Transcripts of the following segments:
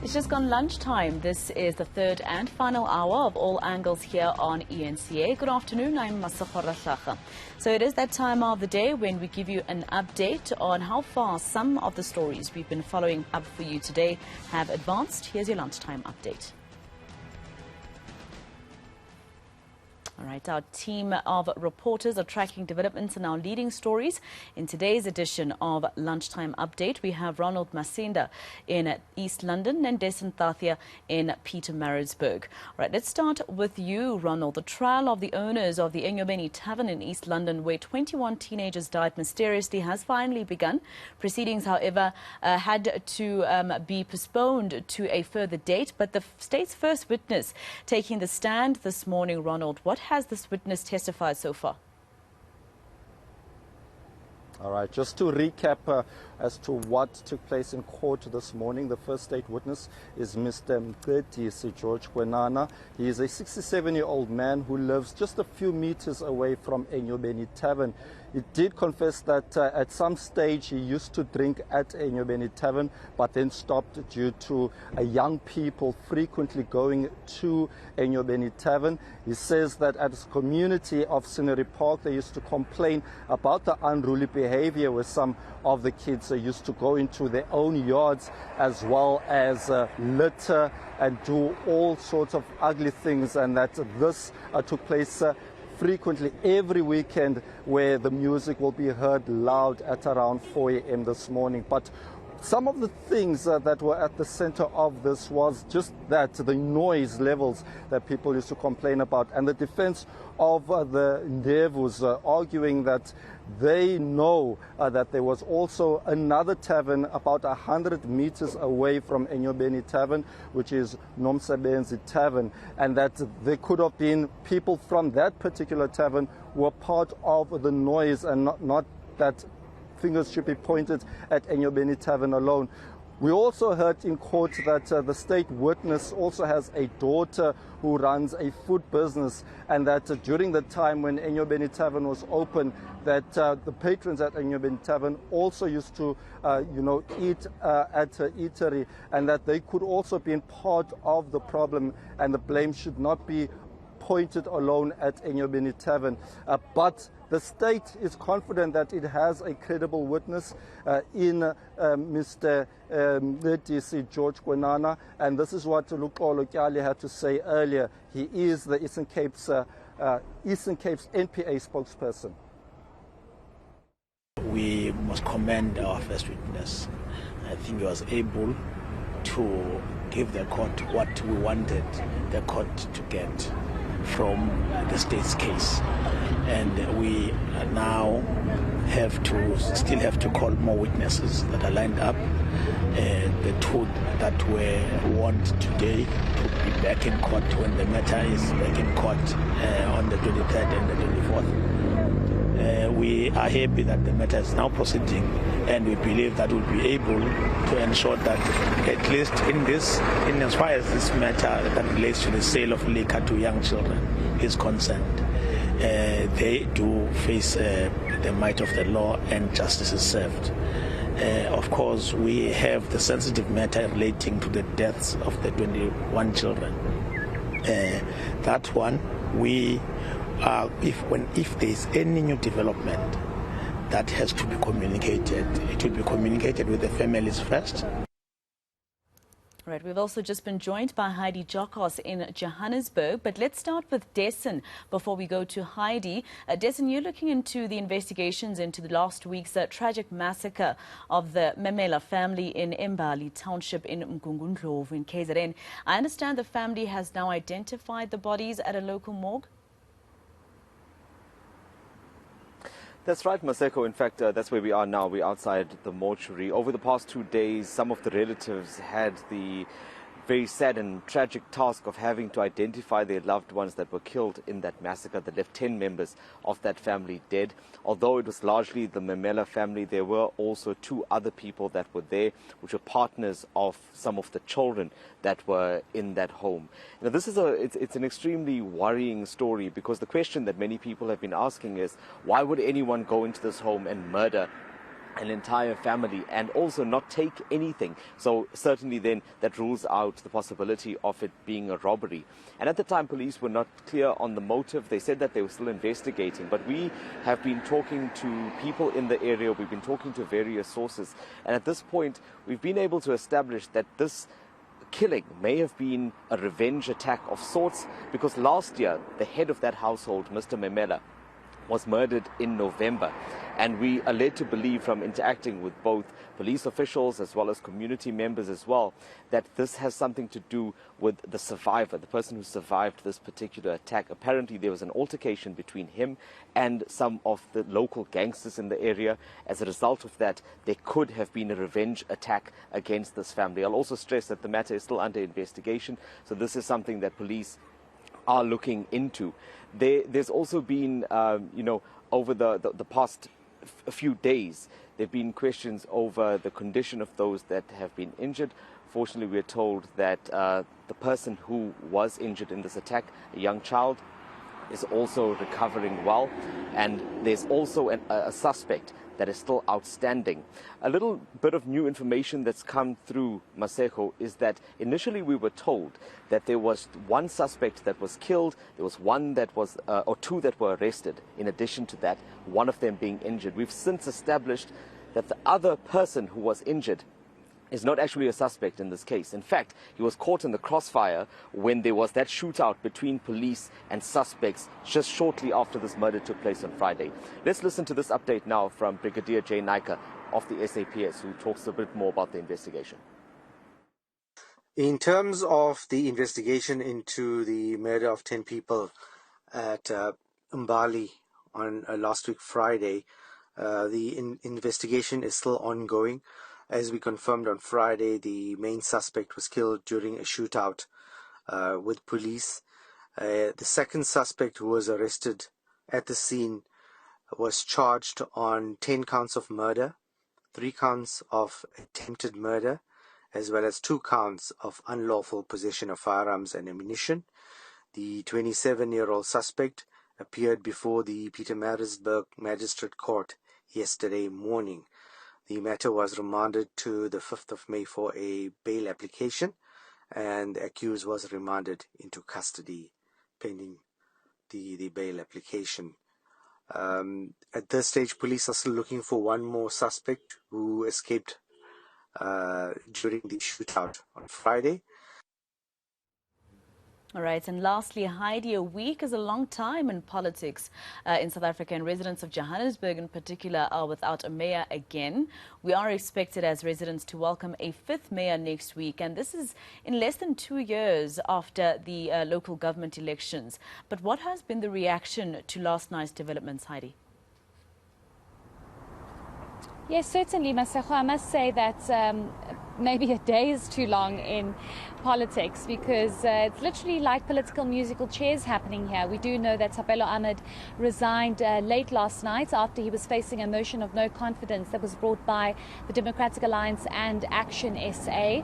It's just gone lunchtime. This is the third and final hour of All Angles here on eNCA. Good afternoon, I'm Masego Rahlaga. So it is that time of the day when we give you an update on how far some of the stories we've been following up for you today have advanced. Here's your lunchtime update. All right, our team of reporters are tracking developments in our leading stories. In today's edition of Lunchtime Update, we have Ronald Lamola in East London and Dasen Thathiah in Pietermaritzburg. All right, let's start with you, Ronald. The trial of the owners of the Eatery Tavern in East London, where 21 teenagers died mysteriously, has finally begun. Proceedings, however, had to be postponed to a further date. But the state's first witness taking the stand this morning, Ronald, what has this witness testified so far? All right, just to recap as to what took place in court this morning, the first state witness is Mr. Hedi. He is a 67-year-old man who lives just a few meters away from Eatery Tavern. He did confess that at some stage he used to drink at Eatery Tavern, but then stopped due to young people frequently going to Eatery Tavern. He says that at his community of Scenery Park, they used to complain about the unruly behavior where some of the kids used to go into their own yards as well as litter and do all sorts of ugly things, and that this took place frequently every weekend, where the music will be heard loud at around 4 a.m. this morning. But some of the things that were at the center of this was just that, the noise levels that people used to complain about, and the defense of the Ndevus arguing that they know that there was also another tavern about 100 meters away from Eatery Tavern, which is Eatery Tavern, and that there could have been people from that particular tavern who were part of the noise, and not that fingers should be pointed at Eatery Tavern alone. We also heard in court that the state witness also has a daughter who runs a food business, and that during the time when Eatery Tavern was open, that the patrons at Eatery Tavern also used to, eat at her eatery, and that they could also be part of the problem, and the blame should not be pointed alone at Eatery Tavern. But the state is confident that it has a credible witness in Mr. Hedi, and this is what Luxolo Kyali had to say earlier. He is the Eastern Cape's NPA spokesperson. We must commend our first witness. I think he was able to give the court what we wanted the court to get from the state's case, and we now still have to call more witnesses that are lined up. The two that were warned today to be back in court when the matter is back in court on the 23rd and the 24th. We are happy that the matter is now proceeding, and we believe that we'll be able to ensure that at least in as far as this matter that relates to the sale of liquor to young children is concerned, they do face the might of the law and justice is served. Of course, we have the sensitive matter relating to the deaths of the 21 children. That one, if there is any new development that has to be communicated, it will be communicated with the families first. Right, we've also just been joined by Hedi Giokos in Johannesburg, but let's start with Dasen before we go to Hedi. Dasen, you're looking into the investigations into the last week's tragic massacre of the Memela family in Mbali Township in Mgungundlovu in KZN. I understand the family has now identified the bodies at a local morgue. That's right, Masego. In fact, that's where we are now. We're outside the mortuary. Over the past 2 days, some of the relatives had the very sad and tragic task of having to identify their loved ones that were killed in that massacre that left 10 members of that family dead. Although it was largely the Memela family, there were also 2 other people that were there, which were partners of some of the children that were in that home. Now, this is it's an extremely worrying story, because the question that many people have been asking is, why would anyone go into this home and murder an entire family and also not take anything. So certainly then that rules out the possibility of it being a robbery. And at the time, police were not clear on the motive. They said that they were still investigating, but we have been talking to people in the area. We've been talking to various sources. And at this point, we've been able to establish that this killing may have been a revenge attack of sorts, because last year, the head of that household, Mr. Memela, was murdered in November. And we are led to believe, from interacting with both police officials as well as community members as well, that this has something to do with the survivor, the person who survived this particular attack. Apparently there was an altercation between him and some of the local gangsters in the area. As a result of that, there could have been a revenge attack against this family. I'll also stress that the matter is still under investigation, so this is something that police are looking into. There's also been, over the past few days, there have been questions over the condition of those that have been injured. Fortunately, we are told that the person who was injured in this attack, a young child, is also recovering well. And there's also a suspect that is still outstanding. A little bit of new information that's come through, Masego, is that initially we were told that there was one suspect that was killed, there was one that was, or two that were arrested. In addition to that, one of them being injured. We've since established that the other person who was injured is not actually a suspect in this case. In fact, he was caught in the crossfire when there was that shootout between police and suspects just shortly after this murder took place on Friday. Let's listen to this update now from Brigadier Jay Naika of the SAPS, who talks a bit more about the investigation. In terms of the investigation into the murder of 10 people at Mbali on last week Friday, the investigation is still ongoing. As we confirmed on Friday, the main suspect was killed during a shootout with police. The second suspect, who was arrested at the scene, was charged on 10 counts of murder, 3 counts of attempted murder, as well as 2 counts of unlawful possession of firearms and ammunition. The 27-year-old suspect appeared before the Pietermaritzburg Magistrate Court yesterday morning. The matter was remanded to the 5th of May for a bail application, and the accused was remanded into custody pending the bail application. At this stage, police are still looking for one more suspect who escaped during the shootout on Friday. All right, and lastly, Hedi, a week is a long time in politics in South Africa, and residents of Johannesburg in particular are without a mayor again. We are expected as residents to welcome a 5th mayor next week, and this is in less than 2 years after the local government elections. But what has been the reaction to last night's developments, Hedi? Yes, certainly, Masego. I must say that maybe a day is too long in politics, because it's literally like political musical chairs happening here. We do know that Thapelo Ahmed resigned late last night after he was facing a motion of no confidence that was brought by the Democratic Alliance and Action SA.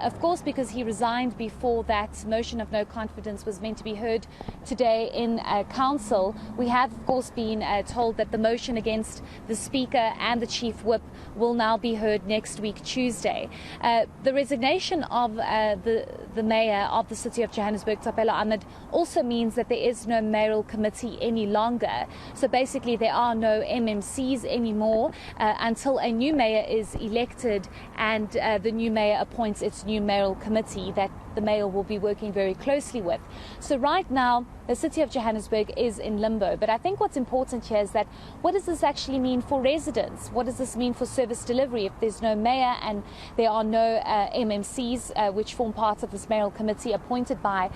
Of course, because he resigned before that motion of no confidence was meant to be heard today in council, we have, of course, been told that the motion against the Speaker and the Chief Whip will now be heard next week, Tuesday. The resignation of the mayor of the city of Johannesburg, Thapelo Ahmed, also means that there is no mayoral committee any longer. So basically there are no MMCs anymore until a new mayor is elected and the new mayor appoints its new mayoral committee that the mayor will be working very closely with. So right now the city of Johannesburg is in limbo. But I think what's important here is that what does this actually mean for residents? What does this mean for service delivery if there's no mayor and there are no MMCs which form part of this mayoral committee appointed by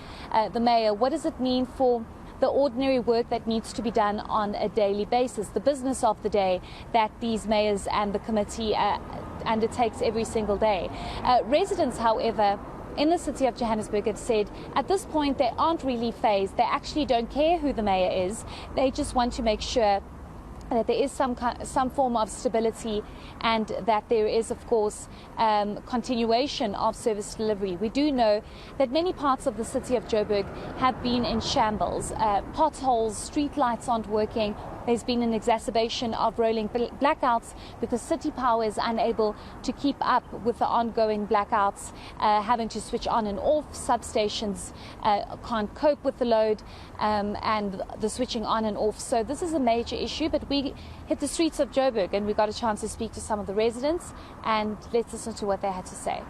the mayor? What does it mean for the ordinary work that needs to be done on a daily basis, the business of the day that these mayors and the committee undertakes every single day? Residents, however, in the city of Johannesburg have said at this point they aren't really phased. They actually don't care who the mayor is. They just want to make sure that there is some form of stability and that there is, of course, continuation of service delivery. We do know that many parts of the city of Joburg have been in shambles. Potholes, street lights aren't working. There's been an exacerbation of rolling blackouts because City Power is unable to keep up with the ongoing blackouts, having to switch on and off. Substations can't cope with the load and the switching on and off. So this is a major issue, but we hit the streets of Joburg and we got a chance to speak to some of the residents, and let's listen to what they had to say.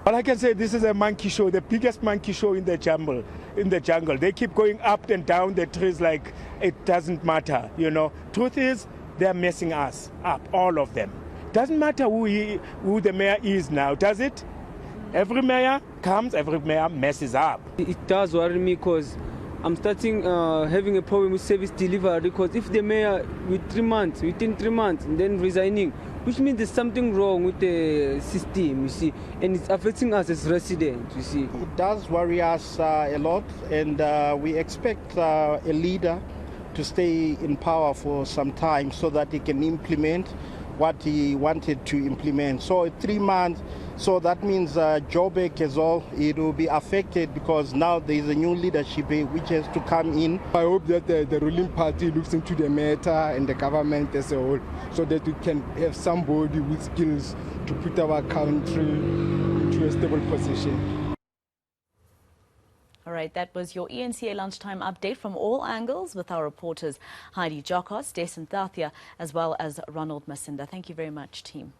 Well, I can say this is a monkey show, the biggest monkey show in the jungle. They keep going up and down the trees like it doesn't matter, you know. Truth is, they're messing us up, all of them. Doesn't matter who the mayor is now, does it? Every mayor comes, every mayor messes up. It does worry me because I'm starting having a problem with service delivery, because if the mayor within 3 months, and then resigning, which means there's something wrong with the system, you see, and it's affecting us as residents, you see. It does worry us a lot, and we expect a leader to stay in power for some time so that he can implement what he wanted to implement. So 3 months, so that means Joburg as well, it will be affected because now there is a new leadership which has to come in. I hope that the ruling party looks into the matter and the government as a whole, so that we can have somebody with skills to put our country into a stable position. All right, that was your eNCA lunchtime update from all angles with our reporters Hedi, Giokos, Dasen, Thathiah, as well as Ronald Lamola. Thank you very much, team.